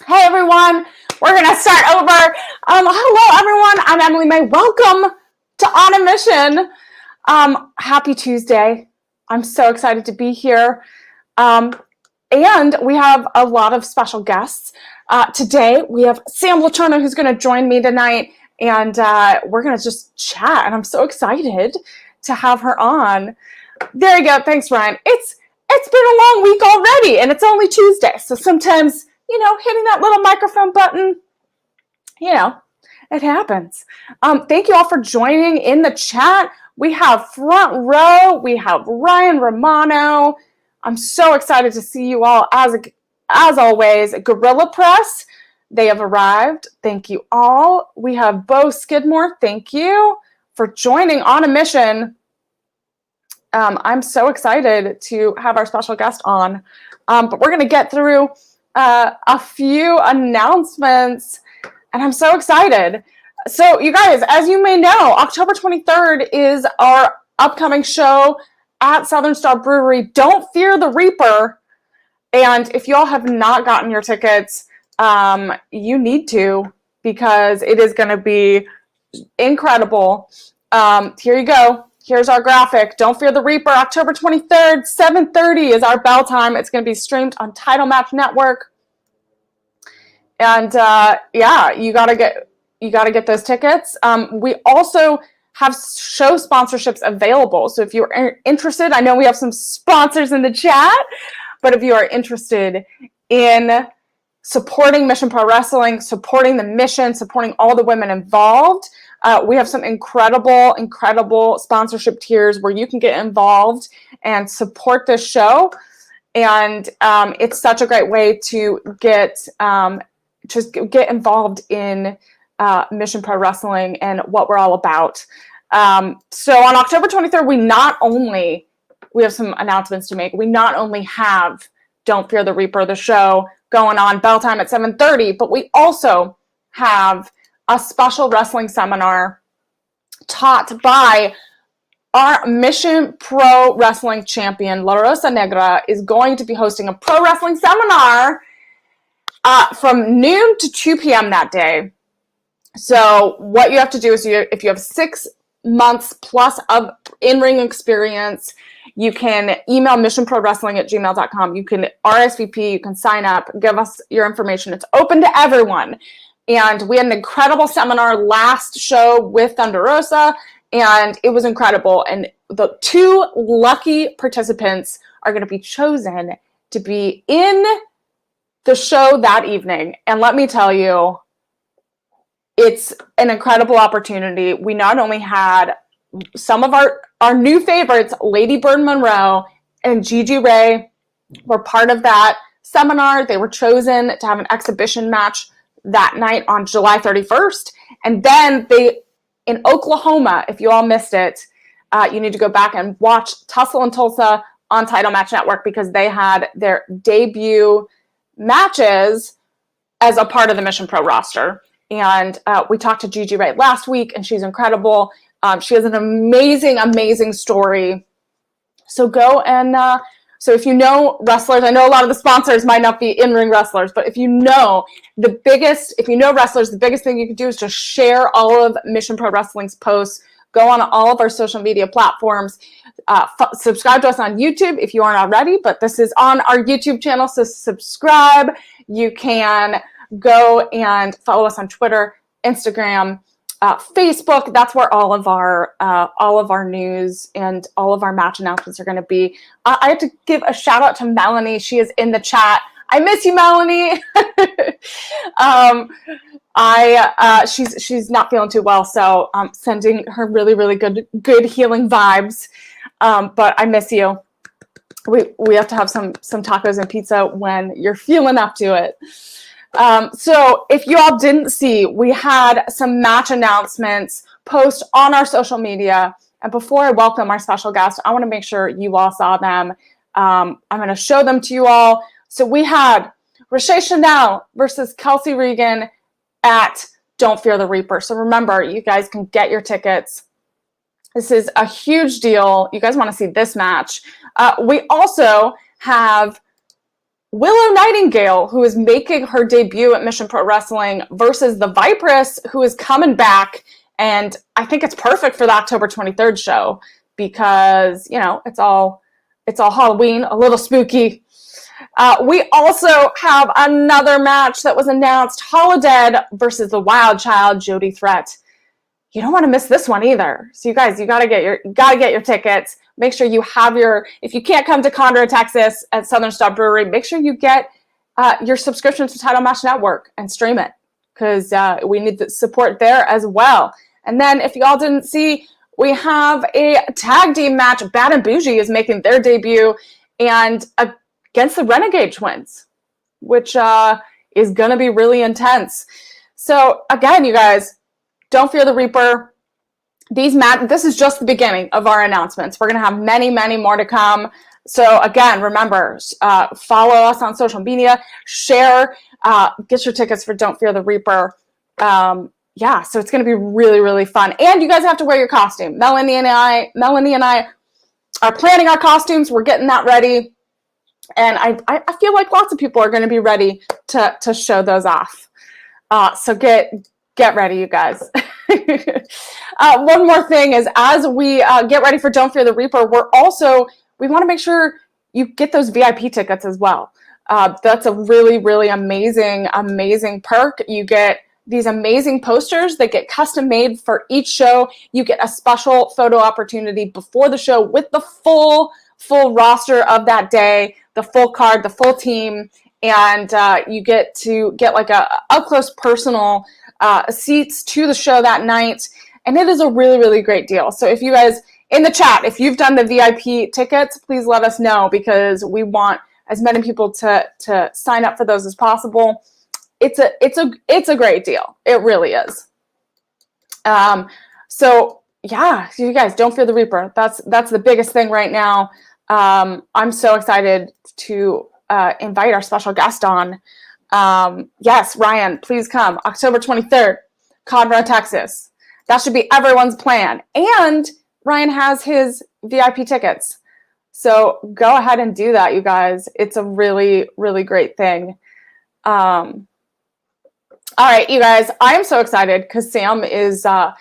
Hey everyone, we're gonna start over. Hello everyone, I'm Emily Mae. Welcome to On a Mission. Happy Tuesday. I'm so excited to be here. And we have a lot of special guests. Today we have Sam Leterna who's gonna join me tonight, and we're gonna just chat, and I'm so excited to have her on. There you go, thanks Ryan. It's been a long week already, and it's only Tuesday, so sometimes hitting that little microphone button, it happens. Thank you all for joining in the chat. We have Front Row. We have Ryan Romano. I'm so excited to see you all. As always, Gorilla Press, they have arrived. Thank you all. We have Bo Skidmore. Thank you for joining On a Mission. I'm so excited to have our special guest on. But we're going to get through a few announcements, and I'm so excited. So you guys, as you may know, October 23rd is our upcoming show at Southern Star Brewery, Don't Fear the Reaper. And if you all have not gotten your tickets, you need to, because it is going to be incredible. Here you go. Here's our graphic. Don't Fear the Reaper, October 23rd, 7:30 is our bell time. It's going to be streamed on Title Match Network. And yeah, you gotta get those tickets. We also have show sponsorships available. So if you're interested, I know we have some sponsors in the chat, but if you are interested in supporting Mission Pro Wrestling, supporting the mission, supporting all the women involved, we have some incredible sponsorship tiers where you can get involved and support this show. And it's such a great way to get involved in Mission Pro Wrestling and what we're all about. So on October 23rd, we have some announcements to make. We not only have Don't Fear the Reaper, the show, going on bell time at 7:30, but we also have a special wrestling seminar taught by our Mission Pro Wrestling champion, La Rosa Negra, is going to be hosting a pro wrestling seminar from noon to 2 p.m. that day. So what you have to do is, if you have 6 months plus of in-ring experience, you can email missionprowrestling@gmail.com. You can RSVP, you can sign up, give us your information. It's open to everyone. And we had an incredible seminar last show with Thunder Rosa, and it was incredible. And the 2 lucky participants are going to be chosen to be in the show that evening. And let me tell you, it's an incredible opportunity. We not only had some of our new favorites, Lady Bird Monroe and Gigi Ray, were part of that seminar. They were chosen to have an exhibition match that night on July 31st. And then in Oklahoma, if you all missed it, you need to go back and watch Tussle and Tulsa on Title Match Network, because they had their debut matches as a part of the Mission Pro roster. And we talked to Gigi Ray last week, and she's incredible. She has an amazing story. So go and so if you know wrestlers, I know a lot of the sponsors might not be in-ring wrestlers, but if you know wrestlers, the biggest thing you can do is just share all of Mission Pro Wrestling's posts. Go on all of our social media platforms. Subscribe to us on YouTube if you aren't already, but this is on our YouTube channel, so subscribe. You can go and follow us on Twitter, Instagram, Facebook. That's where all of our news and all of our match announcements are going to be. I have to give a shout out to Melanie. She is in the chat. I miss you, Melanie. She's not feeling too well, so I'm sending her really good healing vibes. But I miss you. We have to have some tacos and pizza when you're feeling up to it. So if you all didn't see, we had some match announcements post on our social media. And before I welcome our special guest, I want to make sure you all saw them. I'm going to show them to you all. So we had Rochelle Chanel versus Kelsey Regan at Don't Fear the Reaper. So remember, you guys can get your tickets. This is a huge deal. You guys want to see this match. We also have Willow Nightingale, who is making her debut at Mission Pro Wrestling, versus the Vipress, who is coming back. And I think it's perfect for the October 23rd show because, you know, it's all Halloween, a little spooky. We also have another match that was announced, Holodead versus the Wild Child, Jody Threat. You don't want to miss this one either. So you guys, you gotta get your tickets. Make sure you have if you can't come to Conroe, Texas at Southern Star Brewery, make sure you get your subscription to Title Match Network and stream it because we need the support there as well. And then if y'all didn't see, we have a tag team match. Bad and Bougie is making their debut and against the Renegade Twins, which is going to be really intense. So again, you guys, don't fear the Reaper. This is just the beginning of our announcements. We're going to have many, many more to come. So again, remember, follow us on social media, share, get your tickets for Don't Fear the Reaper. Yeah, so it's going to be really, really fun. And you guys have to wear your costume. Melanie and I are planning our costumes. We're getting that ready. And I feel like lots of people are going to be ready to show those off. So get ready, you guys. One more thing is, as we get ready for Don't Fear the Reaper, we want to make sure you get those VIP tickets as well. That's a really, really amazing perk. You get these amazing posters that get custom made for each show. You get a special photo opportunity before the show with the full roster of that day, the full card, the full team, and you get to get like a up-close personal seats to the show that night. And it is a really, really great deal. So if you guys in the chat, if you've done the VIP tickets, please let us know because we want as many people to sign up for those as possible. It's a great deal. It really is. So yeah, you guys, Don't Fear the Reaper. That's the biggest thing right now. I'm so excited to invite our special guest on. Yes, Ryan, please come. October 23rd, Conroe, Texas. That should be everyone's plan. And Ryan has his VIP tickets. So go ahead and do that, you guys. It's a really, really great thing. All right, you guys, I am so excited because Sam is a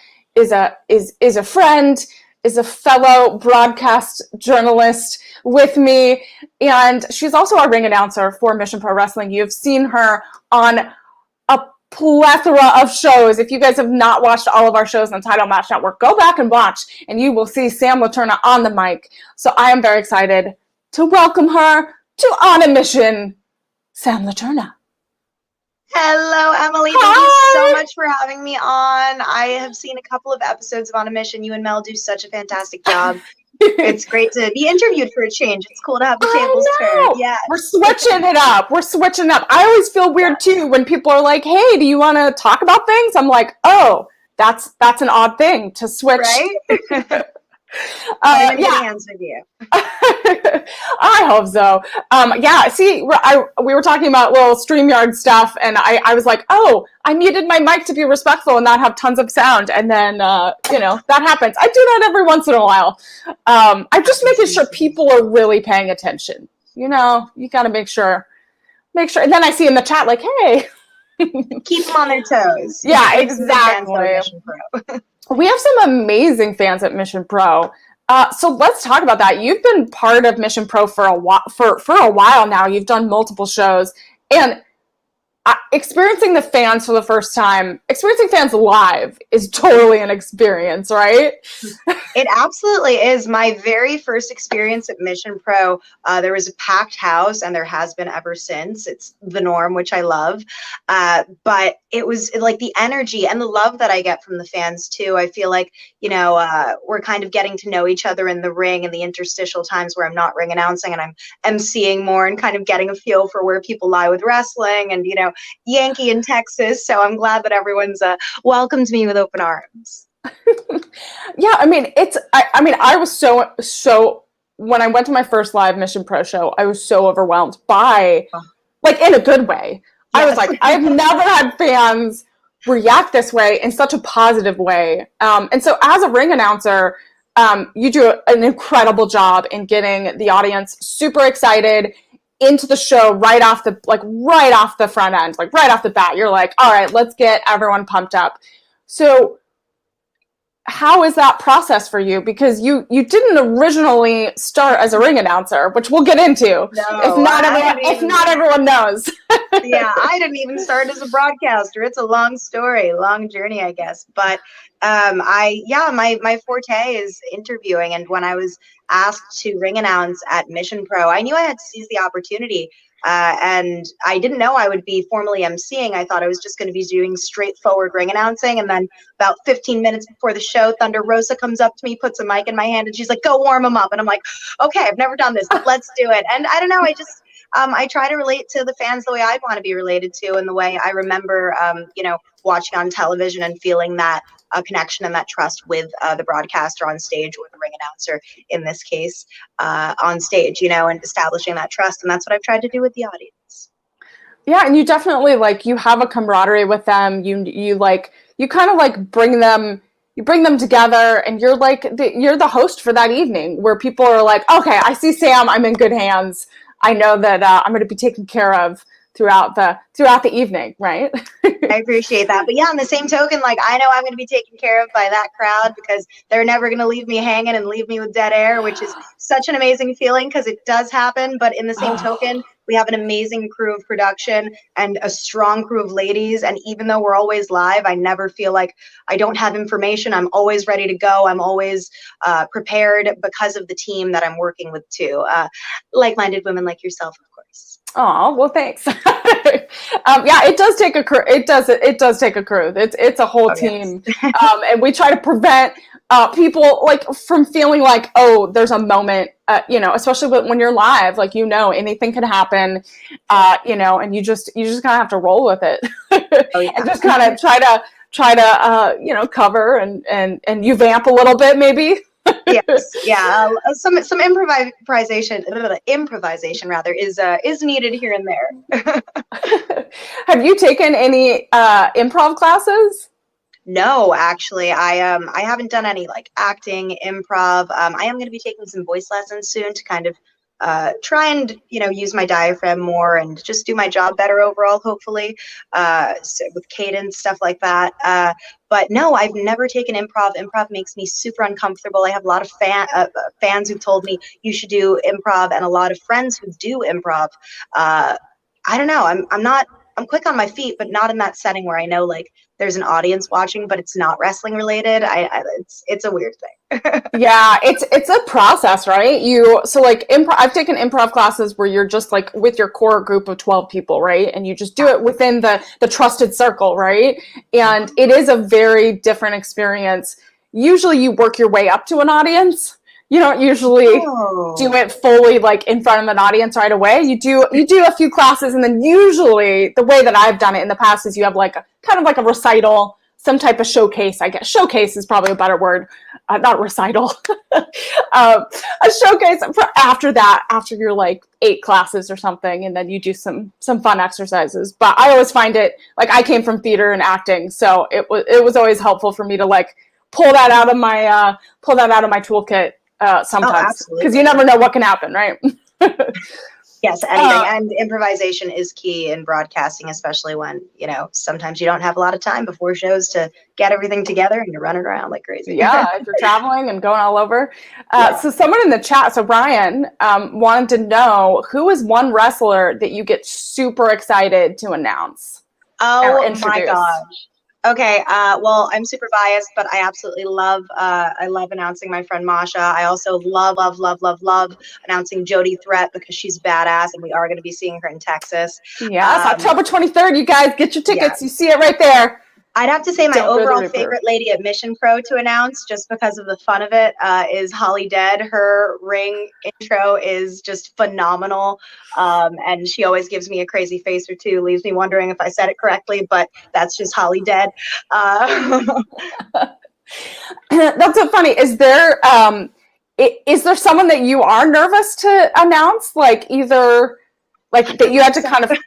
friend, is a fellow broadcast journalist with me, and she's also our ring announcer for Mission Pro Wrestling. You've seen her on a plethora of shows. If you guys have not watched all of our shows on Title Match Network, go back and watch, and you will see Sam Leterna on the mic. So I am very excited to welcome her to On a Mission, Sam Leterna. Hello, Emily. Hi. Thank you so much for having me on. I have seen a couple of episodes of On a Mission. You and Mel do such a fantastic job. It's great to be interviewed for a change. It's cool to have the tables turned. Yeah, we're switching it up. I always feel weird too when people are like, "Hey, do you want to talk about things?" I'm like, "Oh, that's an odd thing to switch." Right? I'm in good hands with you. I hope so. Yeah, see, we were talking about little StreamYard stuff, and I was like, oh, I muted my mic to be respectful and not have tons of sound, and then, that happens. I do that every once in a while. I'm just making sure people are really paying attention. You know, you got to make sure. And then I see in the chat, like, hey. Keep them on their toes. Yeah, exactly. We have some amazing fans at Mission Pro. So let's talk about that. You've been part of Mission Pro for a while now. You've done multiple shows, and experiencing the fans for the first time, experiencing fans live is totally an experience, right? It absolutely is. My very first experience at Mission Pro, there was a packed house, and there has been ever since. It's the norm, which I love. But it was like the energy and the love that I get from the fans too. I feel like, we're kind of getting to know each other in the ring and the interstitial times where I'm not ring announcing and I'm emceeing more and kind of getting a feel for where people lie with wrestling and, Yankee in Texas. So I'm glad that everyone's welcomed me with open arms. Yeah, I mean, I was so when I went to my first live Mission Pro show, I was so overwhelmed by, like, in a good way. Yes. I was like, I've never had fans react this way in such a positive way. And so as a ring announcer, you do an incredible job in getting the audience super excited into the show right off the front end, like right off the bat. You're like, all right, let's get everyone pumped up. So how is that process for you? Because you didn't originally start as a ring announcer, which we'll get into. No, if not everyone knows. Yeah, I didn't even start as a broadcaster. It's a long story, long journey, I guess. But my forte is interviewing. And when I was asked to ring announce at Mission Pro, I knew I had to seize the opportunity. And I didn't know I would be formally emceeing. I thought I was just going to be doing straightforward ring announcing. And then about 15 minutes before the show, Thunder Rosa comes up to me, puts a mic in my hand, and she's like, "Go warm them up." And I'm like, "Okay, I've never done this, but let's do it." And I don't know, I try to relate to the fans the way I want to be related to, and the way I remember, watching on television and feeling that connection and that trust with the broadcaster on stage, or the ring announcer in this case on stage, and establishing that trust. And that's what I've tried to do with the audience. Yeah, and you definitely you have a camaraderie with them. You kind of bring them together, and you're you're the host for that evening, where people are like, okay, I see Sam, I'm in good hands. I know that I'm going to be taken care of throughout the evening, right? I appreciate that. But yeah, on the same token, I know I'm going to be taken care of by that crowd, because they're never going to leave me hanging and leave me with dead air, which is such an amazing feeling, because it does happen. But in the same token, we have an amazing crew of production and a strong crew of ladies. And even though we're always live, I never feel like I don't have information. I'm always ready to go. I'm always prepared, because of the team that I'm working with too. Like-minded women like yourself, of course. Oh, well, thanks. Yeah, it does take a crew. It does take a crew. It's a whole team. Yes. And we try to prevent people from feeling like, oh, there's a moment, especially when you're live, anything can happen, and you just kind of have to roll with it. Oh, yeah. And just kind of try to cover and you vamp a little bit, maybe. Yes, yeah. Some improvisation rather is needed here and there. Have you taken any improv classes? No, actually, I haven't done any acting, improv. I am going to be taking some voice lessons soon to kind of try and use my diaphragm more and just do my job better overall, hopefully, with cadence, stuff like that. But no, I've never taken improv. Improv makes me super uncomfortable. I have a lot of fans who've told me you should do improv, and a lot of friends who do improv. I don't know. I'm quick on my feet, but not in that setting where I know there's an audience watching, but it's not wrestling related. It's a weird thing. Yeah, it's a process, right? I've taken improv classes where you're just with your core group of 12 people, right? And you just do it within the trusted circle, right? And it is a very different experience. Usually you work your way up to an audience. You don't usually do it fully in front of an audience right away. You do a few classes, and then usually the way that I've done it in the past is you have kind of a recital, some type of showcase, I guess. Showcase is probably a better word, not recital. A showcase after your 8 classes or something, and then you do some fun exercises. But I always find it I came from theater and acting, so it was always helpful for me to pull that out of my toolkit. Sometimes, because you never know what can happen, right? Yes, anything. And improvisation is key in broadcasting, especially when, sometimes you don't have a lot of time before shows to get everything together and you're running around like crazy. Yeah, if you're traveling and going all over. So someone in the chat, so Brian, wanted to know, who is one wrestler that you get super excited to announce? Oh my gosh. Okay, well, I'm super biased, but I absolutely love announcing my friend Masha. I also love announcing Jody Threat, because she's badass, and we are going to be seeing her in Texas. Yes, October 23rd, you guys get your tickets. Yes. You see it right there. I'd have to say my overall favorite lady at Mission Pro to announce, just because of the fun of it, is Holly Dead. Her ring intro is just phenomenal, and she always gives me a crazy face or two, leaves me wondering if I said it correctly, but that's just Holly Dead. That's so funny. Is there someone that you are nervous to announce, either that you had to kind of...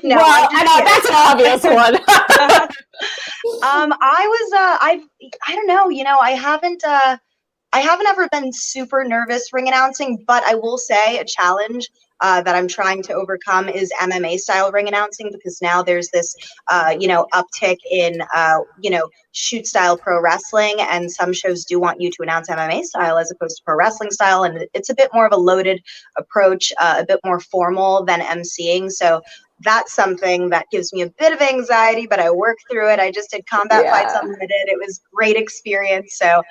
No, well, I know that's an obvious one. I don't know. I haven't. I haven't ever been super nervous ring announcing, but I will say a challenge that I'm trying to overcome is MMA style ring announcing, because now there's this, uptick in, shoot style pro wrestling, and some shows do want you to announce MMA style as opposed to pro wrestling style, and it's a bit more of a loaded approach, a bit more formal than emceeing. So that's something that gives me a bit of anxiety, but I work through it. I just did Combat Fights Yeah. Unlimited. It was great experience. So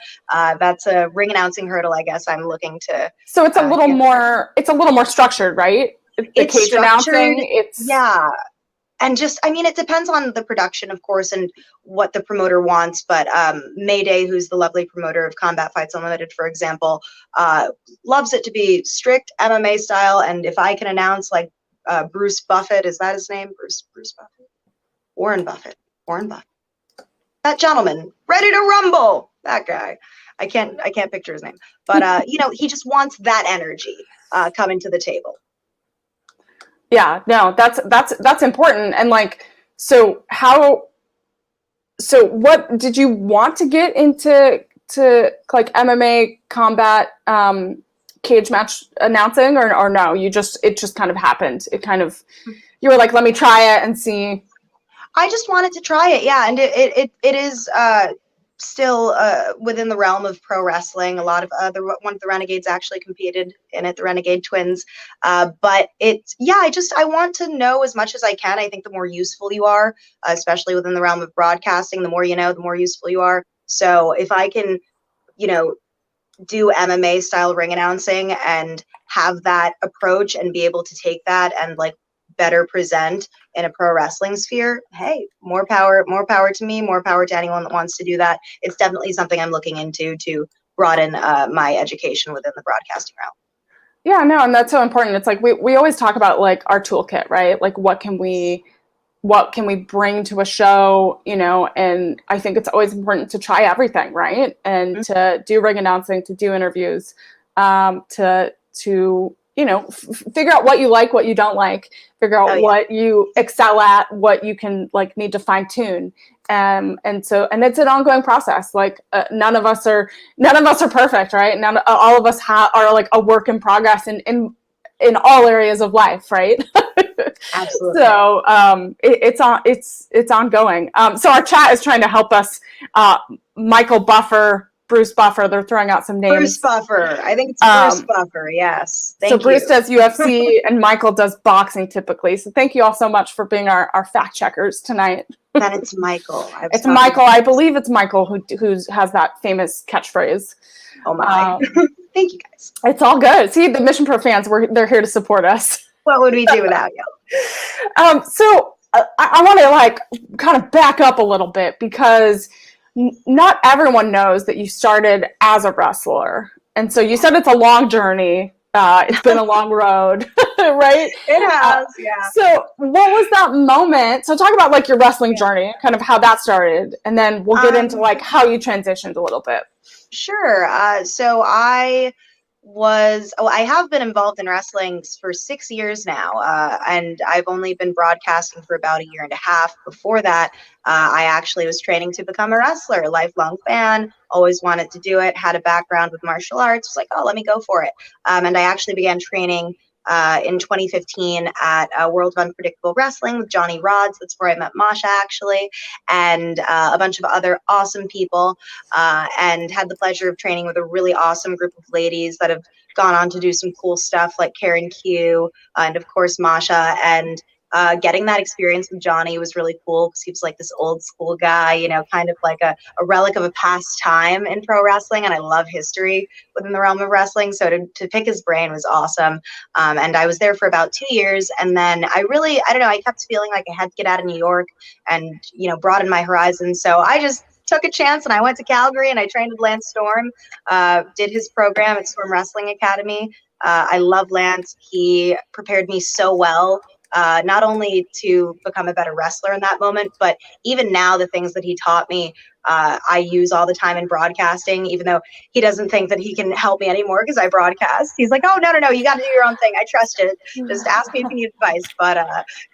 that's a ring announcing hurdle, I guess I'm looking to. So it's a little more structured, right? The It's cage structured, announcing, yeah. And just, I mean, it depends on the production, of course, and what the promoter wants. But Mayday, who's the lovely promoter of Combat Fights Unlimited, for example, loves it to be strict MMA style. And if I can announce like Bruce Buffett, is that his name? Bruce Buffett? Warren Buffett. That gentleman, ready to rumble. That guy. I can't picture his name. But he just wants that energy coming to the table. Yeah, no, that's important. And like, so what did you want to get into like MMA combat cage match announcing, or no, it just kind of happened? You were like, let me try it and see. I just wanted to try it, yeah, and it is still within the realm of pro wrestling. A lot of one of the Renegades actually competed in it, the Renegade Twins. But I want to know as much as I can. I think the more useful you are, especially within the realm of broadcasting, the more you know, the more useful you are. So if I can, do MMA style ring announcing and have that approach and be able to take that and like better present in a pro wrestling sphere, hey, more power to me, more power to anyone that wants to do that. It's definitely something I'm looking into to broaden my education within the broadcasting realm. Yeah, no, and that's so important. It's like we always talk about like our toolkit, right? Like what can we bring to a show, and I think it's always important to try everything, right? And to do ring announcing, to do interviews, to figure out what you like, what you don't like, figure out what you excel at, what you can like need to fine tune. And it's an ongoing process. Like none of us are perfect, right? All of us are like a work in progress in all areas of life, right? Absolutely. So it's ongoing. So our chat is trying to help us. Michael Buffer, Bruce Buffer, they're throwing out some names. Bruce Buffer. I think it's Bruce Buffer, yes. Thank you. So Bruce does UFC and Michael does boxing typically. So thank you all so much for being our fact checkers tonight. Then it's Michael. It's Michael. I believe it's Michael who has that famous catchphrase. Oh my. Thank you guys. It's all good. See, the Mission Pro fans, they're here to support us. What would we do without you? So I want to like kind of back up a little bit, because not everyone knows that you started as a wrestler. And so you said it's a long journey. It's been a long road, right? It has, yeah. So what was that moment? So talk about like your wrestling journey, kind of how that started. And then we'll get into like how you transitioned a little bit. Sure. So I have been involved in wrestling for 6 years now, and I've only been broadcasting for about 1.5 years. Before that, I actually was training to become a wrestler, a lifelong fan, always wanted to do it, had a background with martial arts, was like, oh, let me go for it. And I actually began training in 2015 at World of Unpredictable Wrestling with Johnny Rods. That's where I met Masha, actually, and a bunch of other awesome people, and had the pleasure of training with a really awesome group of ladies that have gone on to do some cool stuff like Karen Q, and of course Masha. And getting that experience with Johnny was really cool, because he was like this old school guy, kind of like a relic of a past time in pro wrestling. And I love history within the realm of wrestling. So to pick his brain was awesome. And I was there for about 2 years. And then I don't know, I kept feeling like I had to get out of New York and, broaden my horizons. So I just took a chance and I went to Calgary and I trained with Lance Storm, did his program at Storm Wrestling Academy. I love Lance. He prepared me so well. Not only to become a better wrestler in that moment, but even now the things that he taught me, I use all the time in broadcasting, even though he doesn't think that he can help me anymore because I broadcast. He's like, oh, no, you got to do your own thing. I trust it. Just ask me if you need advice, but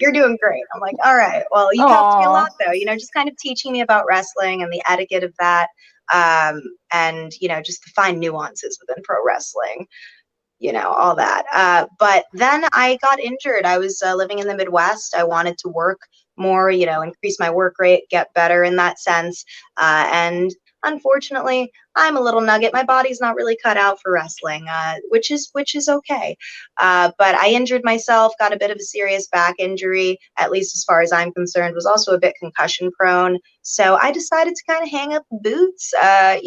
you're doing great. I'm like, all right, well, you helped me a lot though, just kind of teaching me about wrestling and the etiquette of that. and, just the fine nuances within pro wrestling, all that. But then I got injured. I was living in the Midwest. I wanted to work more, increase my work rate, get better in that sense. And unfortunately, I'm a little nugget. My body's not really cut out for wrestling, which is okay. But I injured myself, got a bit of a serious back injury, at least as far as I'm concerned, was also a bit concussion prone. So I decided to kind of hang up the boots. I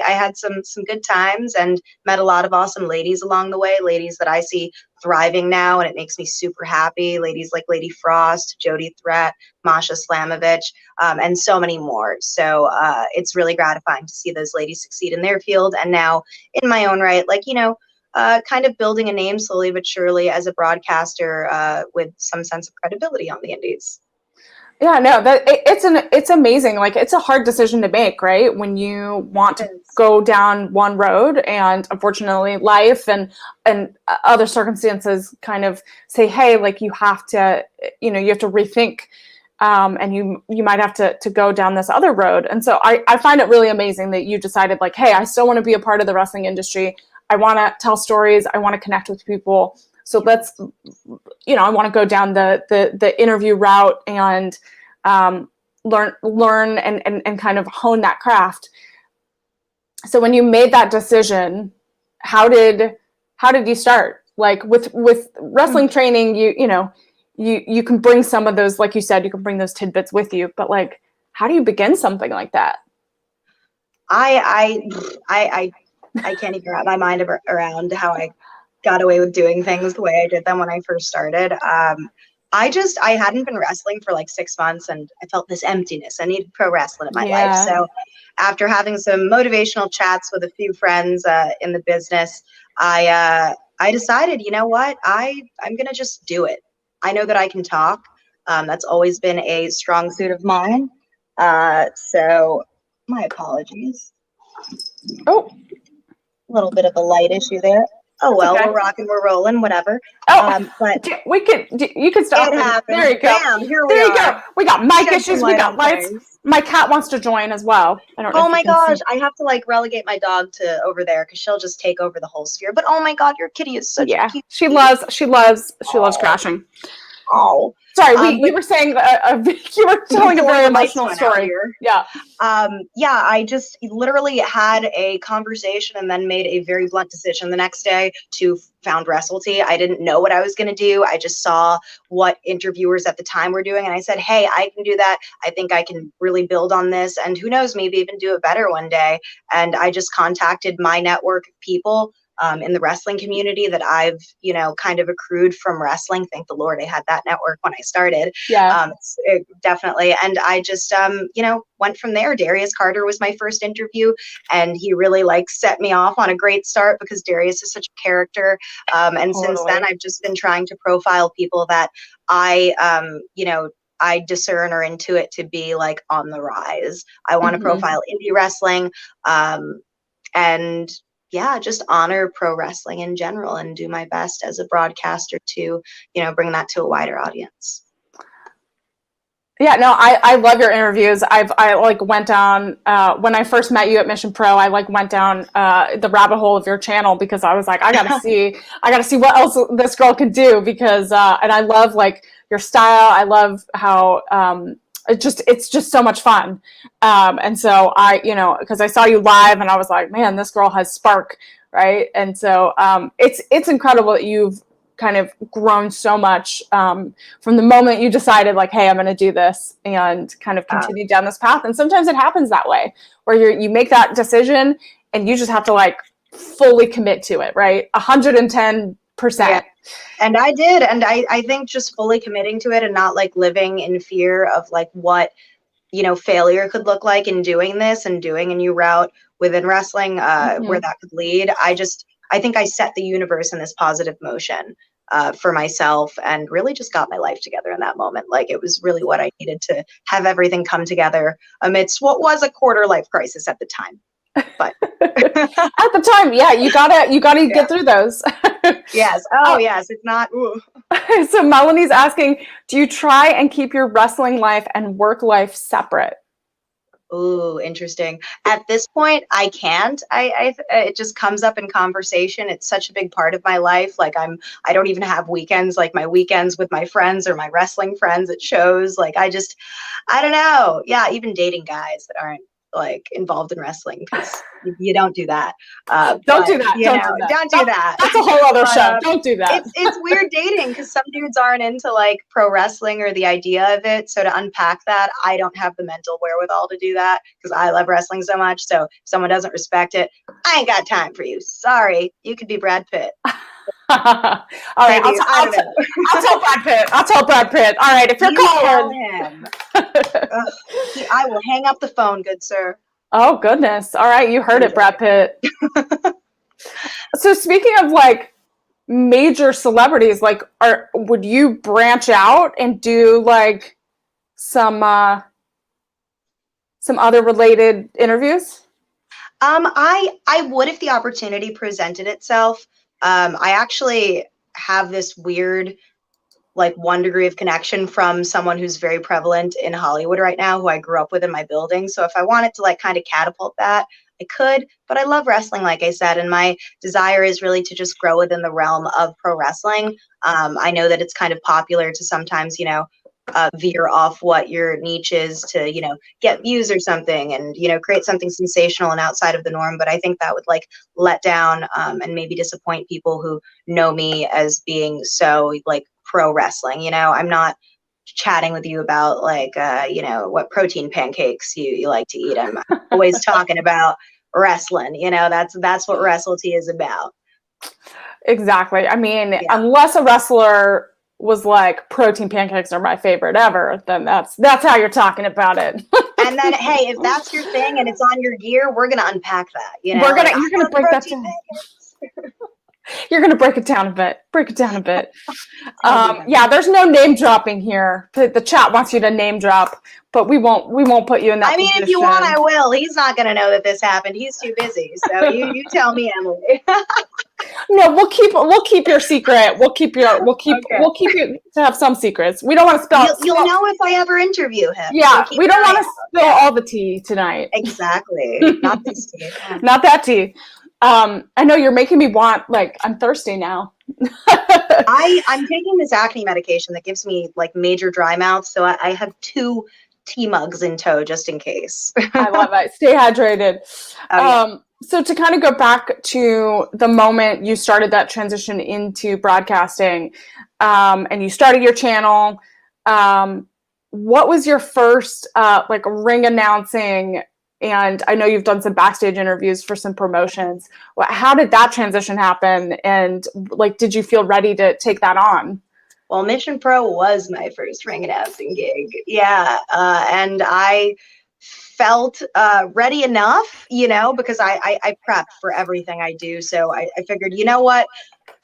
had some good times and met a lot of awesome ladies along the way, ladies that I see thriving now, and it makes me super happy. Ladies like Lady Frost, Jody Threat, Masha Slamovich, and so many more. So it's really gratifying to see those ladies succeed in their field, and now in my own right, kind of building a name slowly but surely as a broadcaster with some sense of credibility on the indies. Yeah, no, it's amazing. Like, it's a hard decision to make, right? When you want to go down one road, and unfortunately life and other circumstances kind of say, hey, like, you have to rethink, and you might have to go down this other road. And so I find it really amazing that you decided, like, hey, I still want to be a part of the wrestling industry. I want to tell stories. I want to connect with people. So let's, I want to go down the interview route and learn and kind of hone that craft. So when you made that decision, how did you start? Like, with wrestling training, you can bring some of those, like you said, you can bring those tidbits with you, but, like, how do you begin something like that? I can't even wrap my mind around how I got away with doing things the way I did them when I first started. I hadn't been wrestling for like 6 months, and I felt this emptiness. I needed pro wrestling in my life. So after having some motivational chats with a few friends in the business, I decided, you know what, I'm going to just do it. I know that I can talk. That's always been a strong suit of mine. So my apologies. Oh, a little bit of a light issue there. Oh, well, okay. We're rocking, we're rolling, whatever. But you could stop. It happens. There you go. Bam, here there we you are. Go. We got mic issues. We got lights. Things. My cat wants to join as well. I don't know. Oh my gosh, I have to relegate my dog to over there because she'll just take over the whole sphere. But oh my God, your kitty is such a cute. She loves crashing. Oh. Sorry, you were saying you were telling a very emotional story. Yeah. I just literally had a conversation and then made a very blunt decision the next day to found WrestleTea. I didn't know what I was going to do. I just saw what interviewers at the time were doing, and I said, hey, I can do that. I think I can really build on this, and who knows, maybe even do it better one day. And I just contacted my network of people in the wrestling community that I've, kind of accrued from wrestling. Thank the Lord I had that network when I started. Yeah. Definitely. And I just, went from there. Darius Carter was my first interview, and he really set me off on a great start because Darius is such a character. And since then, I've just been trying to profile people that I discern or intuit to be on the rise. I want to profile indie wrestling, and just honor pro wrestling in general and do my best as a broadcaster to, bring that to a wider audience. Yeah, no, I love your interviews. I went down, when I first met you at Mission Pro, I went down the rabbit hole of your channel because I was like, I gotta see what else this girl can do because, and I love your style. I love how, it's just so much fun. And so because I saw you live and I was like, man, this girl has spark. Right. And so, it's incredible that you've kind of grown so much, from the moment you decided hey, I'm going to do this and kind of continue down this path. And sometimes it happens that way where you make that decision and you just have to fully commit to it. Right. 110%. Yeah. And I did. And I think just fully committing to it and not living in fear of what, failure could look like in doing this and doing a new route within wrestling, where that could lead. I think I set the universe in this positive motion for myself and really just got my life together in that moment. It was really what I needed to have everything come together amidst what was a quarter life crisis at the time. But at the time, yeah, you gotta get through those. Yes. Oh, yes. It's not. Ooh. So Melanie's asking, do you try and keep your wrestling life and work life separate? Ooh, interesting. At this point, I can't. It just comes up in conversation. It's such a big part of my life. Like I don't even have weekends. Like my weekends with my friends or my wrestling friends at shows. Like I don't know. Yeah, even dating guys that aren't like involved in wrestling because you don't do that. Don't do that. Don't do that. Don't do that. That's a whole other But, show. Don't do that. It's weird dating because some dudes aren't into like pro wrestling or the idea of it. So to unpack that, I don't have the mental wherewithal to do that because I love wrestling so much. So if someone doesn't respect it, I ain't got time for you. Sorry, you could be Brad Pitt. All right, Maybe, I'll tell Brad Pitt. I'll tell Brad Pitt. All right, if you're tell calling. him. I will hang up the phone, good sir. Oh goodness! All right, you heard it, Brad Pitt. So speaking of like major celebrities, like, would you branch out and do like some other related interviews? I would if the opportunity presented itself. I actually have this weird, like 1 degree of connection from someone who's very prevalent in Hollywood right now, who I grew up with in my building. So if I wanted to like kind of catapult that, I could, but I love wrestling, like I said, and my desire is really to just grow within the realm of pro wrestling. I know that it's kind of popular to sometimes, veer off what your niche is to, get views or something and, create something sensational and outside of the norm. But I think that would like let down and maybe disappoint people who know me as being so like pro wrestling. I'm not chatting with you about like, what protein pancakes you like to eat. I'm always talking about wrestling. That's what WrestleTea is about. Exactly. I mean, unless a wrestler was like protein pancakes are my favorite ever, then that's how you're talking about it. And then, hey, if that's your thing and it's on your gear, we're gonna unpack that. You're gonna break that down. You're gonna break it down a bit. Yeah, there's no name dropping here. The chat wants you to name drop, but we won't put you in that. I mean, position. If you want, I will. He's not gonna know that this happened. He's too busy. So you tell me, Emily. No, we'll keep your secret. We'll keep you to have some secrets. We don't want to spill. You'll know if I ever interview him. Yeah, we don't want to spill all the tea tonight. Exactly. Not this tea. Not that tea. I know you're making me want, like, I'm thirsty now. I'm taking this acne medication that gives me like major dry mouth, so I have 2 tea mugs in tow just in case. I love it. Stay hydrated. So to kind of go back to the moment you started that transition into broadcasting, and you started your channel, what was your first like ring announcing? And I know you've done some backstage interviews for some promotions. How did that transition happen? And like, did you feel ready to take that on? Well, Mission Pro was my first ring announcing gig. Yeah. And I felt ready enough, because I prep for everything I do. So I figured, you know what?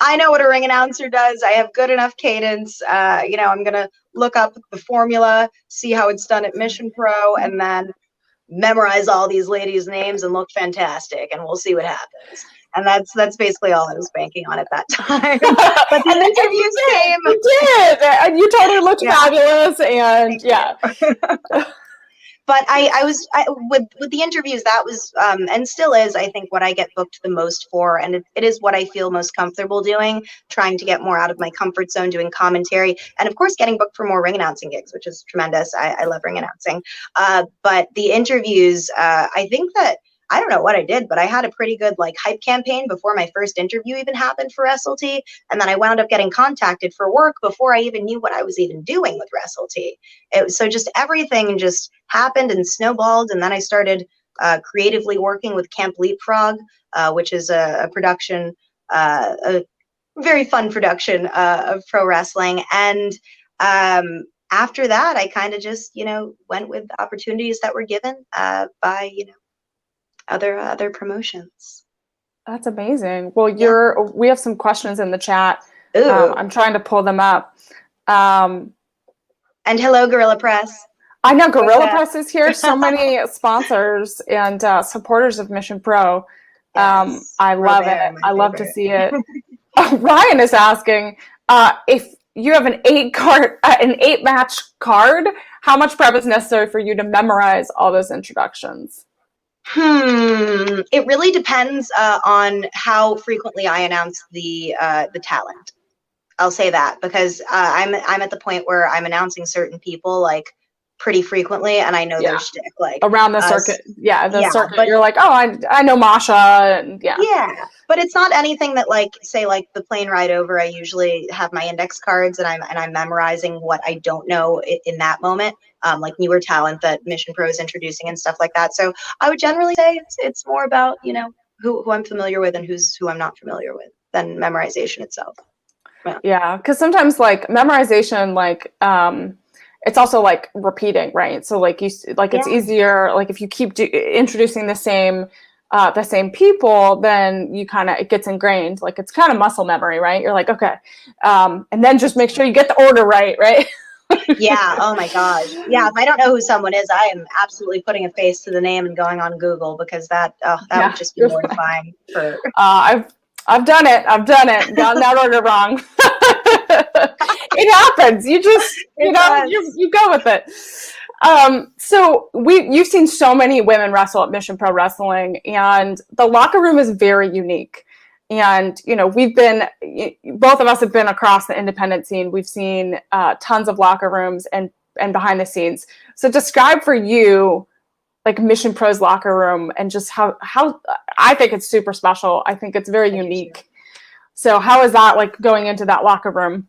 I know what a ring announcer does. I have good enough cadence. I'm going to look up the formula, see how it's done at Mission Pro, and then memorize all these ladies' names and look fantastic, and we'll see what happens. And that's basically all I was banking on at that time. But the interviews came. You did, and you totally looked fabulous. And yeah. But I was with the interviews, that was and still is, I think, what I get booked the most for, and it is what I feel most comfortable doing, trying to get more out of my comfort zone, doing commentary, and of course getting booked for more ring announcing gigs, which is tremendous. I love ring announcing. But the interviews, I think that, I don't know what I did, but I had a pretty good like hype campaign before my first interview even happened for WrestleTea. And then I wound up getting contacted for work before I even knew what I was even doing with WrestleTea. So just everything just happened and snowballed. And then I started creatively working with Camp Leapfrog, which is a production, a very fun production of pro wrestling. And after that, I kind of just, went with the opportunities that were given by, other promotions. That's amazing. Well, we have some questions in the chat. I'm trying to pull them up. And hello, Gorilla Press. I know Gorilla Press is here. So many sponsors and supporters of Mission Pro. Yes, I love it. I love to see it. Ryan is asking if you have an 8-match card. how much prep is necessary for you to memorize all those introductions? It really depends on how frequently I announce the talent. I'll say that because I'm at the point where I'm announcing certain people like pretty frequently, and I know their shtick. Like around the circuit, the circuit. But you're like, oh, I know Masha, and yeah, but it's not anything that like say like the plane ride over. I usually have my index cards, and I'm memorizing what I don't know in that moment, like newer talent that Mission Pro is introducing and stuff like that. So I would generally say it's more about who I'm familiar with and who I'm not familiar with than memorization itself. Yeah, because sometimes like memorization, like it's also like repeating, right? So like it's easier like if you keep introducing the same people, then it gets ingrained. Like it's kind of muscle memory, right? You're like, okay, and then just make sure you get the order right? Yeah. Oh my gosh. Yeah. If I don't know who someone is, I am absolutely putting a face to the name and going on Google because that would just be mortifying. I've done it. Gotten that order wrong. It happens. You just, you go with it. So you've seen so many women wrestle at Mission Pro Wrestling, and the locker room is very unique. And, both of us have been across the independent scene. We've seen tons of locker rooms and behind the scenes. So describe for you, like Mission Pro's locker room and just how I think it's super special. I think it's very unique. So how is that like going into that locker room?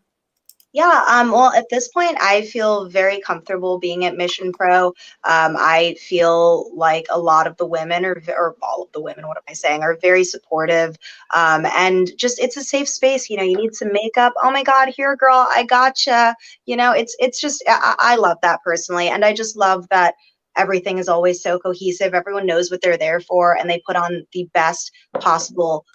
Yeah, well, at this point, I feel very comfortable being at Mission Pro. I feel like a lot of the women, or all of the women, what am I saying, are very supportive. And just, it's a safe space. You need some makeup. Oh my God, here, girl, I gotcha. It's just, I love that personally. And I just love that everything is always so cohesive. Everyone knows what they're there for, and they put on the best possible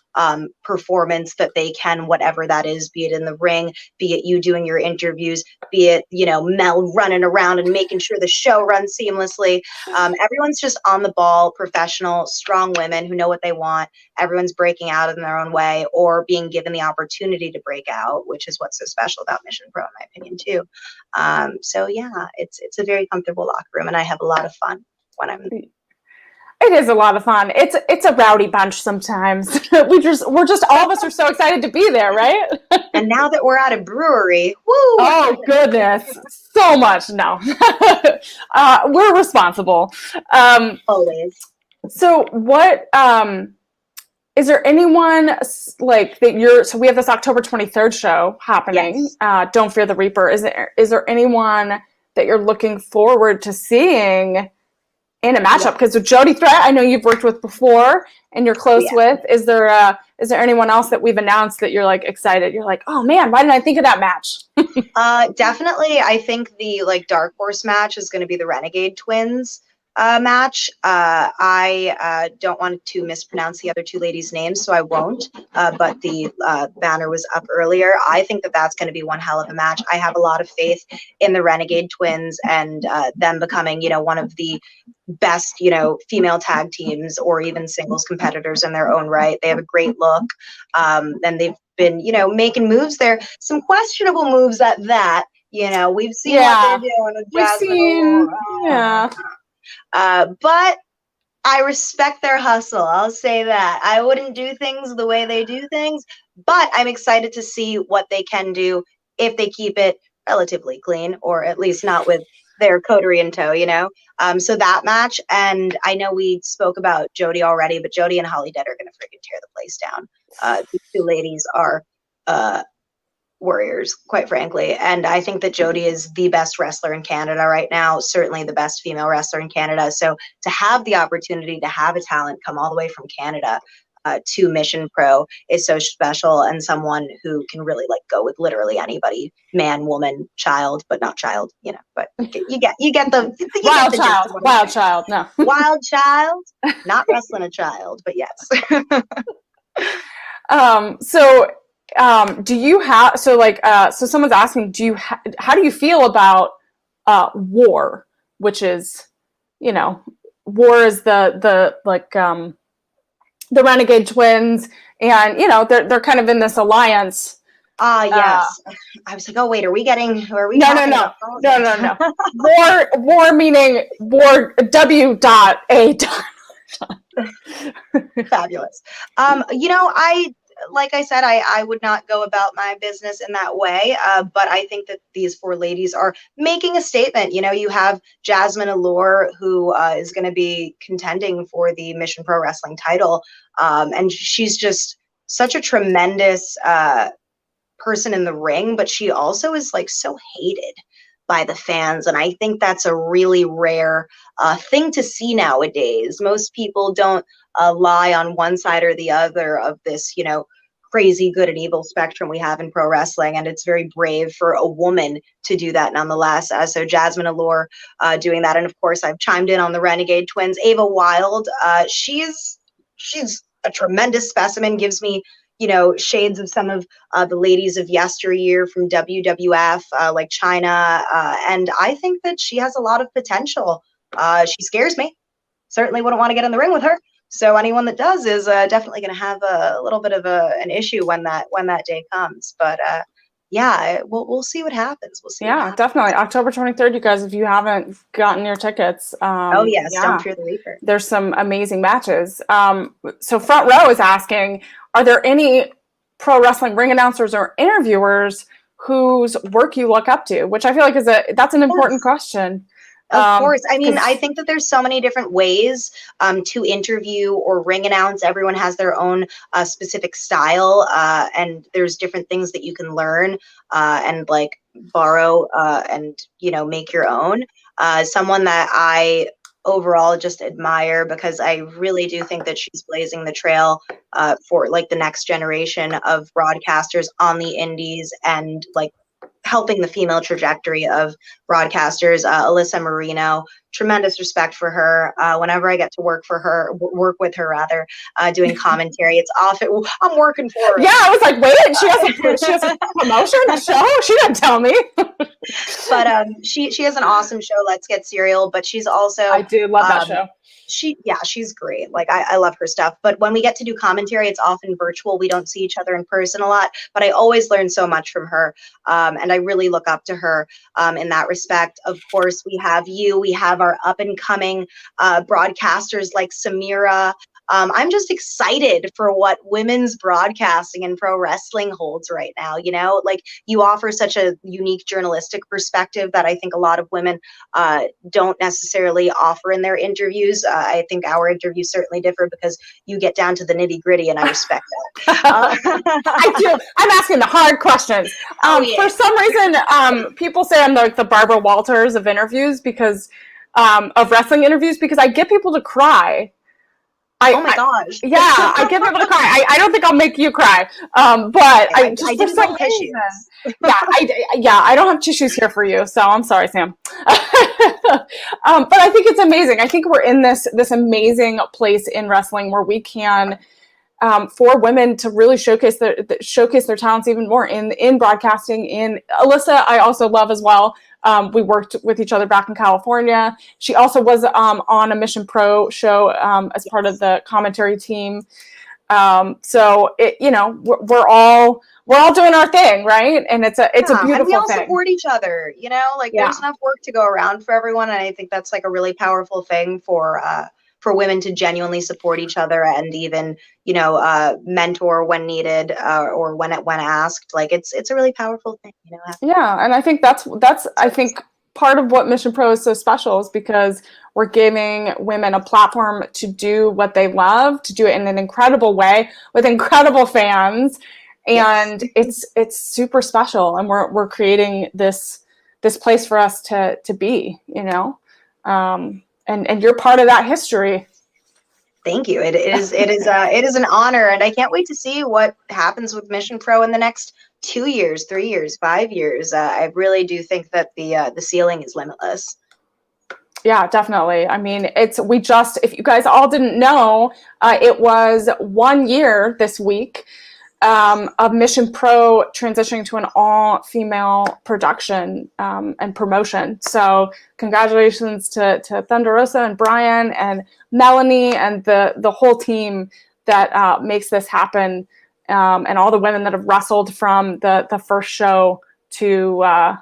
performance that they can, whatever that is, be it in the ring, be it you doing your interviews, be it, Mel running around and making sure the show runs seamlessly. Everyone's just on the ball, professional, strong women who know what they want. Everyone's breaking out in their own way or being given the opportunity to break out, which is what's so special about Mission Pro, in my opinion, too. So yeah, it's a very comfortable locker room, and I have a lot of fun when I'm It is a lot of fun. It's a rowdy bunch sometimes. We're just all of us are so excited to be there, right? And now that we're at a brewery, woo! Oh goodness, so much. No, we're responsible. Always. So what? Is there anyone like that so we have this October 23rd show happening. Yes. Don't Fear the Reaper. Is there anyone that you're looking forward to seeing in a matchup? Because with Jody Threat, I know you've worked with before and you're close with. Is there anyone else that we've announced that you're like excited? You're like, oh man, why didn't I think of that match? Definitely, I think the Dark Horse match is going to be the Renegade Twins match. I don't want to mispronounce the other two ladies' names, so I won't. But the banner was up earlier. I think that that's going to be one hell of a match. I have a lot of faith in the Renegade Twins and them becoming, one of the best, female tag teams or even singles competitors in their own right. They have a great look. And they've been, making moves there. Some questionable moves at that. We've seen what they're doing with Jasmine. But I respect their hustle. I'll say that. I wouldn't do things the way they do things, but I'm excited to see what they can do if they keep it relatively clean, or at least not with their coterie in tow, So that match, and I know we spoke about Jody already, but Jody and Holly Dead are going to freaking tear the place down. These two ladies are warriors, quite frankly. And I think that Jody is the best wrestler in Canada right now, certainly the best female wrestler in Canada. So to have the opportunity to have a talent come all the way from Canada to Mission Pro is so special, and someone who can really go with literally anybody, man, woman, child, but not child, but you get the wild child, no. Wild child, not wrestling a child, but yes. Do you have, so someone's asking, how do you feel about War, which is, War is the Renegade Twins, and, they're kind of in this alliance Yes. I was like, oh wait, are we No, talking about politics? no. War meaning war. W.A. Fabulous. Like I said, I would not go about my business in that way. But I think that these four ladies are making a statement. You know, you have Jasmine Allure, who is going to be contending for the Mission Pro Wrestling title. And she's just such a tremendous person in the ring, but she also is like so hated by the fans. And I think that's a really rare thing to see nowadays. Most people don't lie on one side or the other of this, you know, crazy good and evil spectrum we have in pro wrestling. And it's very brave for a woman to do that nonetheless. So Jasmine Allure doing that. And of course, I've chimed in on the Renegade Twins. Ava Wilde, she's a tremendous specimen, gives me, you know, shades of some of the ladies of yesteryear from WWF, like China. And I think that she has a lot of potential. She scares me. Certainly wouldn't want to get in the ring with her. So anyone that does is definitely going to have a little bit of an issue when that day comes. But yeah, we'll see what happens. We'll see. Yeah, definitely. October 23rd, you guys, if you haven't gotten your tickets. Oh, yes. Yeah. Don't fear the Reaper. There's some amazing matches. So Front Row is asking, are there any pro wrestling ring announcers or interviewers whose work you look up to? Which I feel like that's an important question. Of course. I mean, I think that there's so many different ways to interview or ring announce. Everyone has their own specific style, and there's different things that you can learn and like borrow and, you know, make your own. Someone that I overall just admire, because I really do think that she's blazing the trail for like the next generation of broadcasters on the indies and like helping the female trajectory of broadcasters. Alyssa Marino, tremendous respect for her. Whenever I get to work with her rather, doing commentary, it's often I'm working for her. Yeah, I was like, wait, she has a promotion, a show? She didn't tell me. But she has an awesome show, Let's Get Serial. But she's also, I do love that show. She's great. Like I love her stuff. But when we get to do commentary, it's often virtual. We don't see each other in person a lot. But I always learn so much from her, and I really look up to her in that respect. Of course, we have our up and coming broadcasters like Samira. I'm just excited for what women's broadcasting and pro wrestling holds right now. You know, like you offer such a unique journalistic perspective that I think a lot of women don't necessarily offer in their interviews. I think our interviews certainly differ because you get down to the nitty gritty, and I respect that. I do. I'm asking the hard questions. For some reason, people say I'm like the Barbara Walters of interviews because of wrestling interviews, because I get people to cry. Oh my gosh. Yeah, I get people to cry. I don't think I'll make you cry. But I just for some reason. I don't have tissues here for you, so I'm sorry, Sam. But I think it's amazing. I think we're in this amazing place in wrestling where we can, for women to really showcase their talents even more in broadcasting. In Alyssa, I also love as well. We worked with each other back in California. She also was on a Mission Pro show as part of the commentary team. So it, you know, we're all doing our thing, right? And it's a beautiful thing. And we all support each other. You know, like there's enough work to go around for everyone, and I think that's like a really powerful thing for women to genuinely support each other and even, you know, mentor when needed or when asked. Like it's a really powerful thing, you know. Yeah, and I think that's I think part of what Mission Pro is so special is because we're giving women a platform to do what they love, to do it in an incredible way with incredible fans, and it's super special, and we're creating this place for us to be, you know. And you're part of that history. Thank you. It is an honor, and I can't wait to see what happens with Mission Pro in the next 2 years, 3 years, 5 years. I really do think that the ceiling is limitless. Yeah, definitely. I mean, if you guys all didn't know, it was 1 year this week of Mission Pro transitioning to an all-female production and promotion. So congratulations to Thunder Rosa and Brian and Melanie and the whole team that makes this happen. and all the women that have wrestled from the first show to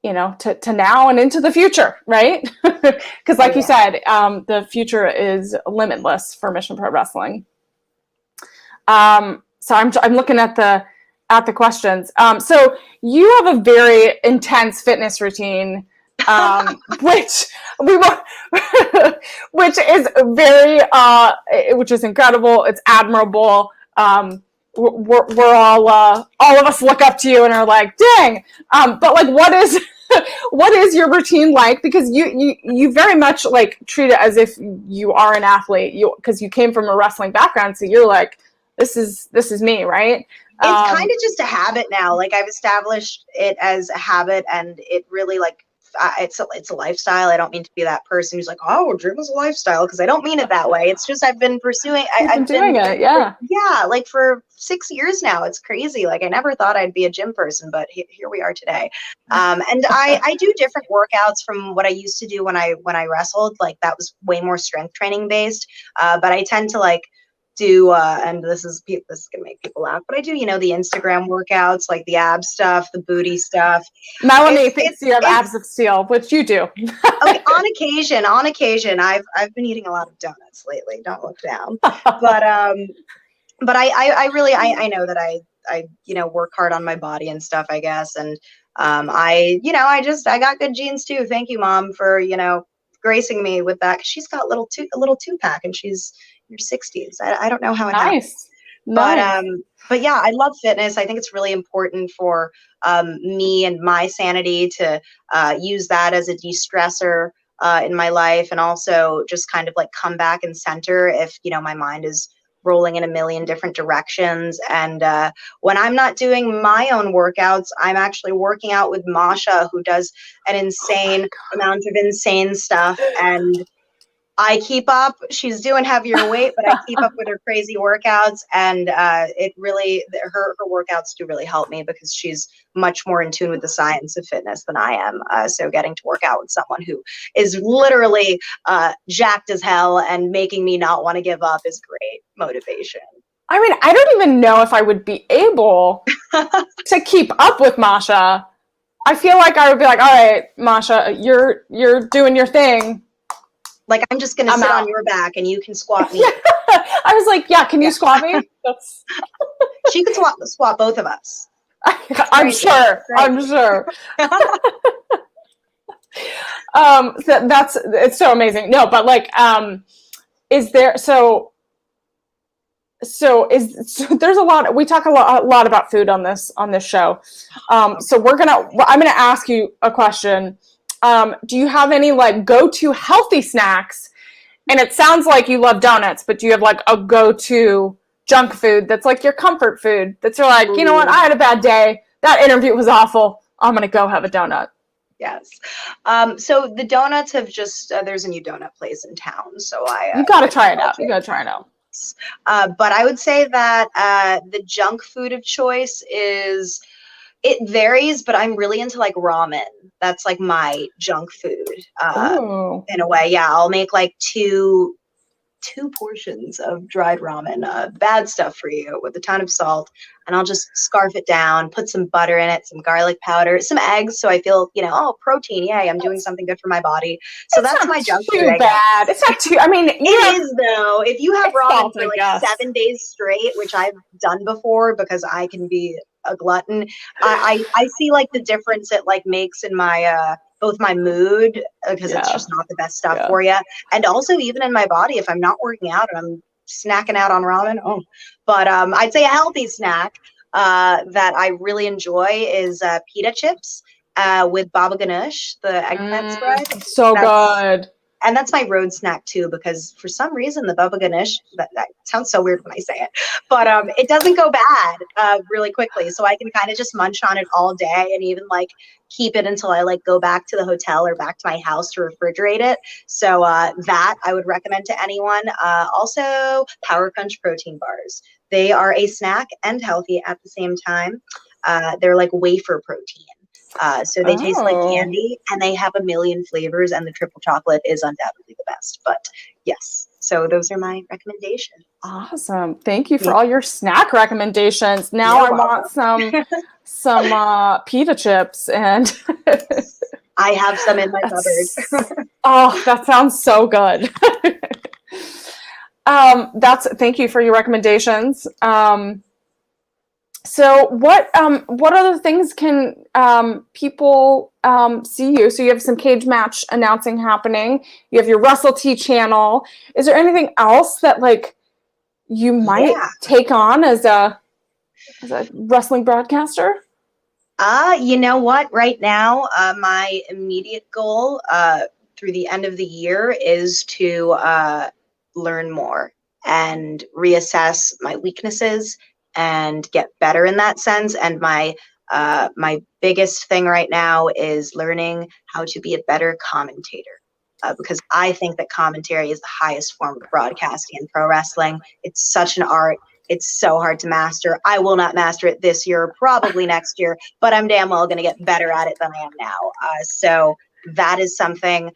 to now and into the future, right? Because like you said, the future is limitless for Mission Pro Wrestling. So I'm looking at the questions. So you have a very intense fitness routine, which which is very which is incredible. It's admirable. We're all of us look up to you and are like, dang. But like, what is your routine like? Because you very much like treat it as if you are an athlete. Because you came from a wrestling background, so you're like, this is me, right? It's kind of just a habit now. Like I've established it as a habit, and it really like it's a lifestyle. I don't mean to be that person who's like, oh, gym is a lifestyle, because I don't mean it that way. It's just I've been pursuing. I've been doing it, yeah, like for 6 years now. It's crazy. Like I never thought I'd be a gym person, but here we are today. And I do different workouts from what I used to do when I wrestled. Like that was way more strength training based. But I tend to like do and this is gonna make people laugh, but I do the Instagram workouts, like the ab stuff, the booty stuff. Melanie thinks you have abs of steel, which you do. Okay, on occasion I've been eating a lot of donuts lately, don't look down. But I really know that I work hard on my body and stuff, I guess. And I got good genes too. Thank you, Mom, for gracing me with that, because she's got a little two-pack, and she's in her 60s. I don't know how it happens. But yeah, I love fitness. I think it's really important for me and my sanity to use that as a de-stressor in my life, and also just kind of like come back and center if my mind is rolling in a million different directions. And when I'm not doing my own workouts, I'm actually working out with Masha, who does an insane amount of insane stuff. And I keep up. She's doing heavier weight, but I keep up with her crazy workouts. And it really, her workouts do really help me, because she's much more in tune with the science of fitness than I am. So getting to work out with someone who is literally jacked as hell and making me not want to give up is great motivation. I mean, I don't even know if I would be able to keep up with Masha. I feel like I would be like, all right, Masha, you're doing your thing. Like, I'm just going to sit on your back and you can squat me. I was like, yeah, can you squat me? She can squat both of us. I'm sure. It's so amazing. No, but like, is there, there's a lot, we talk a lot about food on this show. So I'm going to ask you a question. Do you have any like go-to healthy snacks? And it sounds like you love donuts, but do you have like a go-to junk food that's like your comfort food, that's you're like, you know what, I had a bad day, that interview was awful, I'm gonna go have a donut? Yes. So the donuts have just there's a new donut place in town, so you gotta try it out. But I would say that the junk food of choice is, it varies, but I'm really into like ramen. That's like my junk food in a way. Yeah, I'll make like two portions of dried ramen, bad stuff for you, with a ton of salt, and I'll just scarf it down, put some butter in it, some garlic powder, some eggs, so I feel, protein. Yay, I'm doing something good for my body. So that's my junk food. Too bad. It's not too. I mean, it is though. If you have ramen for like 7 days straight, which I've done before because I can be a glutton, I see like the difference it like makes in my both my mood, because it's just not the best stuff for you, and also even in my body if I'm not working out and I'm snacking out on ramen. But I'd say a healthy snack that I really enjoy is pita chips with baba ganoush, the eggplant spread. So good. And that's my road snack too, because for some reason the baba ganoush, that sounds so weird when I say it, but it doesn't go bad really quickly. So I can kind of just munch on it all day, and even like keep it until I like go back to the hotel or back to my house to refrigerate it. So that I would recommend to anyone. Also, Power Crunch protein bars. They are a snack and healthy at the same time. They're like wafer protein. So they taste like candy, and they have a million flavors, and the triple chocolate is undoubtedly the best. But yes, So those are my recommendations. Awesome. Thank you for all your snack recommendations. Now You're I want some pita chips and I have some in my cupboard. oh, that sounds so good. Thank you for your recommendations. So what other things can people see you? So you have some cage match announcing happening. You have your Russell T channel. Is there anything else that like you might take on as a wrestling broadcaster? You know what? Right now, my immediate goal through the end of the year is to learn more and reassess my weaknesses and get better in that sense. And my biggest thing right now is learning how to be a better commentator. Because I think that commentary is the highest form of broadcasting in pro wrestling. It's such an art. It's so hard to master. I will not master it this year, probably next year, but I'm damn well going to get better at it than I am now. So that is something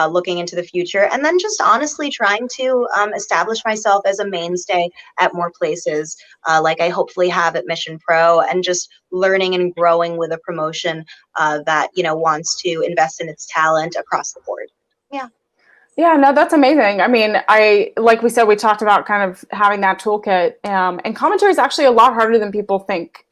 looking into the future. And then just honestly trying to establish myself as a mainstay at more places, like I hopefully have at Mission Pro, and just learning and growing with a promotion that, you know, wants to invest in its talent across the board. Yeah. Yeah, no, that's amazing. I mean, like we said, we talked about kind of having that toolkit, and commentary is actually a lot harder than people think.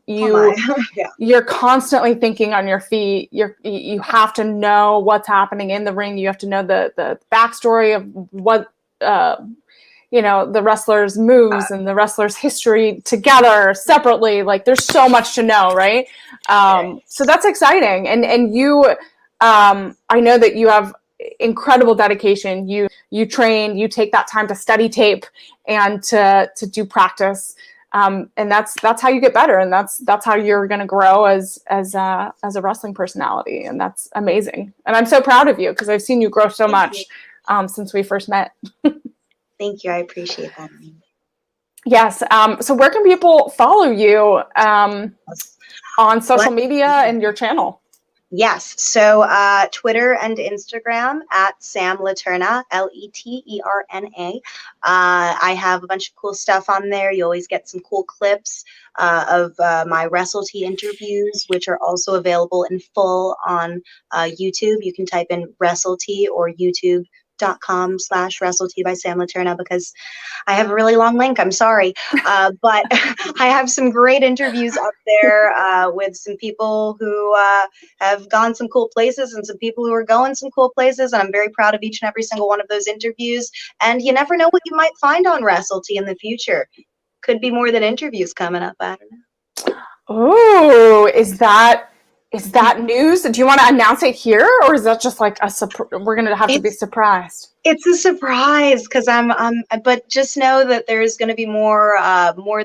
You're constantly thinking on your feet. You have to know what's happening in the ring. You have to know the backstory of what the wrestlers' moves and the wrestlers' history together, separately. Like there's so much to know, right? So that's exciting. And you, I know that you have incredible dedication. You train, you take that time to study tape and to do practice. And that's how you get better. And that's how you're going to grow as a wrestling personality. And that's amazing. And I'm so proud of you because I've seen you grow so much since we first met. Thank you. I appreciate that. Yes. So where can people follow you on social media and your channel? Yes. So Twitter and Instagram at Sam Leterna, Leterna. I have a bunch of cool stuff on there. You always get some cool clips of my WrestleT interviews, which are also available in full on YouTube. You can type in WrestleT or youtube.com/WrestleT by Sam Leterna, because I have a really long link. I'm sorry. But I have some great interviews up there with some people who have gone some cool places and some people who are going some cool places. And I'm very proud of each and every single one of those interviews. And you never know what you might find on WrestleT in the future. Could be more than interviews coming up. I don't know. Oh, is that news? Do you want to announce it here, or is that just like we're going to have to be surprised? It's a surprise because but just know that there's going to be more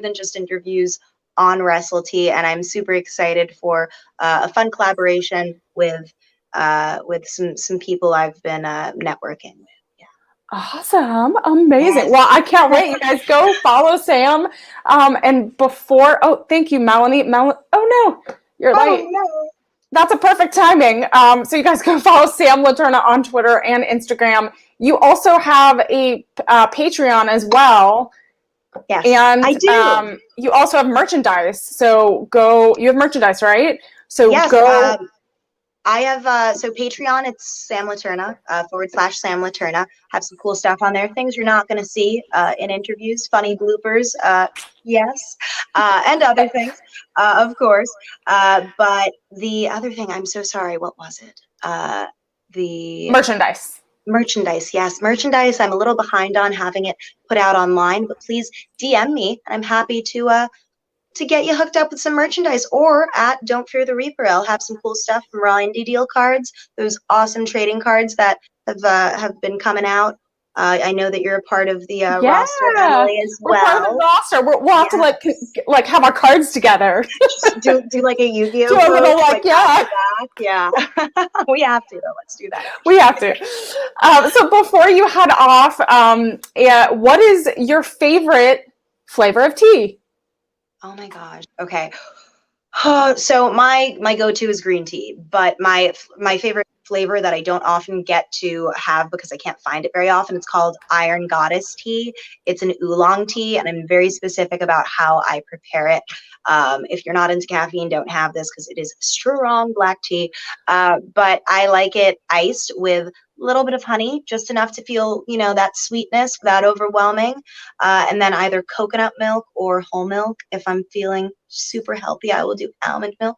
than just interviews on WrestleT, and I'm super excited for a fun collaboration with some people I've been networking with. Awesome. Amazing. Yes. Well, I can't wait. You guys go follow Sam. And thank you, Melanie. Oh no, you're late. Oh, no. That's a perfect timing. So you guys go follow Sam Leterna on Twitter and Instagram. You also have a Patreon as well. Yes, and I do. You also have merchandise. So you have merchandise, right? So yes, go. I have, so Patreon, it's Sam Leterna, /Sam Leterna. Have some cool stuff on there. Things you're not going to see in interviews, funny bloopers, yes, and other things, of course. But the other thing, I'm so sorry, what was it? The merchandise, yes, merchandise. I'm a little behind on having it put out online, but please DM me. I'm happy to get you hooked up with some merchandise, or at Don't Fear the Reaper. I'll have some cool stuff from Raw Indie Deal cards, those awesome trading cards that have been coming out. I know that you're a part of the roster, Emily, as well. We're part of the roster. We'll have to like have our cards together. do like a Yu-Gi-Oh! Do a little yeah. We have to though. Let's do that. We have to. So before you head off, what is your favorite flavor of tea? Oh my gosh. Okay. So my go-to is green tea, but my favorite flavor that I don't often get to have because I can't find it very often. It's called Iron Goddess tea. It's an oolong tea, and I'm very specific about how I prepare it. If you're not into caffeine, don't have this because it is strong black tea. But I like it iced with a little bit of honey, just enough to feel, that sweetness without overwhelming. And then either coconut milk or whole milk. If I'm feeling super healthy, I will do almond milk.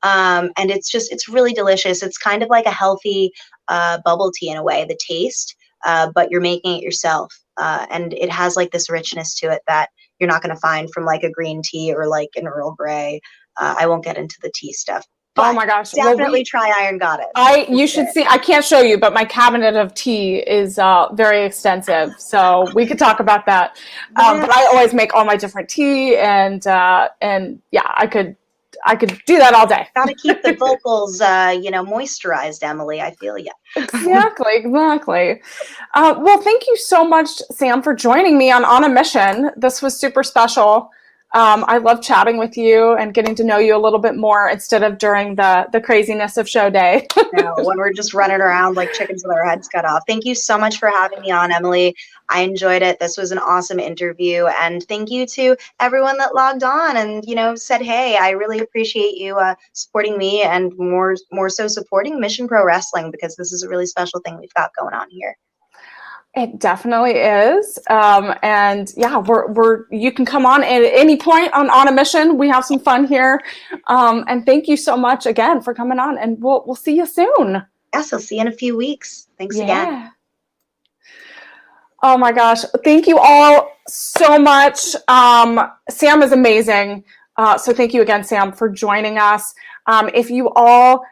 And it's really delicious. It's kind of like a healthy bubble tea in a way, the taste, but you're making it yourself. And it has like this richness to it that you're not going to find from like a green tea or like an Earl Grey. I won't get into the tea stuff. But oh my gosh. definitely try Iron Goddess. You should see, I can't show you, but my cabinet of tea is very extensive. So we could talk about that. But I always make all my different tea and yeah, I could do that all day. Got to keep the vocals, moisturized, Emily. I feel you. Exactly. Well, thank you so much, Sam, for joining me on a Mission. This was super special. I love chatting with you and getting to know you a little bit more instead of during the craziness of show day. When we're just running around like chickens with our heads cut off. Thank you so much for having me on, Emily. I enjoyed it. This was an awesome interview. And thank you to everyone that logged on and, said, hey, I really appreciate you supporting me and more so supporting Mission Pro Wrestling, because this is a really special thing we've got going on here. It definitely is. And yeah, you can come on at any point on a Mission. We have some fun here. And thank you so much again for coming on, and we'll see you soon. Yes, I'll see you in a few weeks. Thanks again. Oh my gosh. Thank you all so much. Sam is amazing. So thank you again, Sam, for joining us. If you all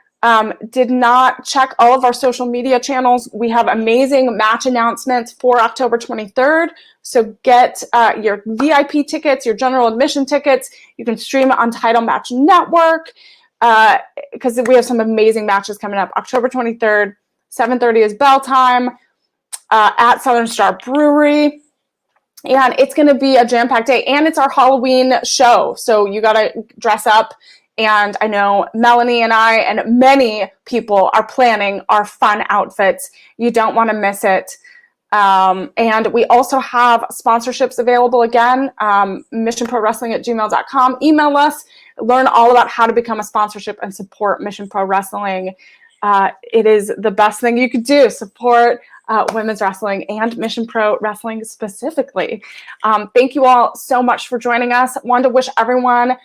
did not check all of our social media channels, we have amazing match announcements for October 23rd. So get your VIP tickets, your general admission tickets. You can stream it on Title Match Network because we have some amazing matches coming up. October 23rd, 7:30 is bell time at Southern Star Brewery. And it's going to be a jam-packed day. And it's our Halloween show. So you got to dress up. And I know Melanie and I and many people are planning our fun outfits. You don't want to miss it. And we also have sponsorships available again, missionprowrestling@gmail.com. Email us, learn all about how to become a sponsorship and support Mission Pro Wrestling. It is the best thing you could do, support women's wrestling and Mission Pro Wrestling specifically. Thank you all so much for joining us. Wanted to wish everyone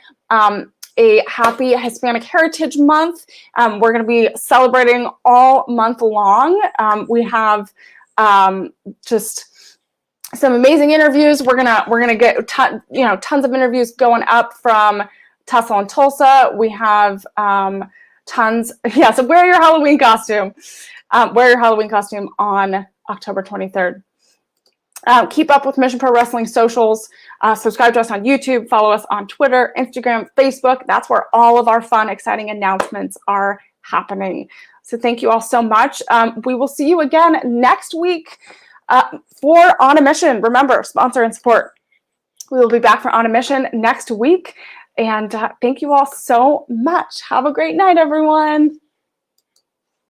a happy Hispanic Heritage Month. We're going to be celebrating all month long. We have just some amazing interviews. We're gonna get tons of interviews going up from Tussle and Tulsa. We have tons. Yeah, so wear your Halloween costume. Wear your Halloween costume on October 23rd. Keep up with Mission Pro Wrestling socials. Subscribe to us on YouTube. Follow us on Twitter, Instagram, Facebook. That's where all of our fun, exciting announcements are happening. So thank you all so much. We will see you again next week for On a Mission. Remember, sponsor and support. We will be back for On a Mission next week. And thank you all so much. Have a great night, everyone.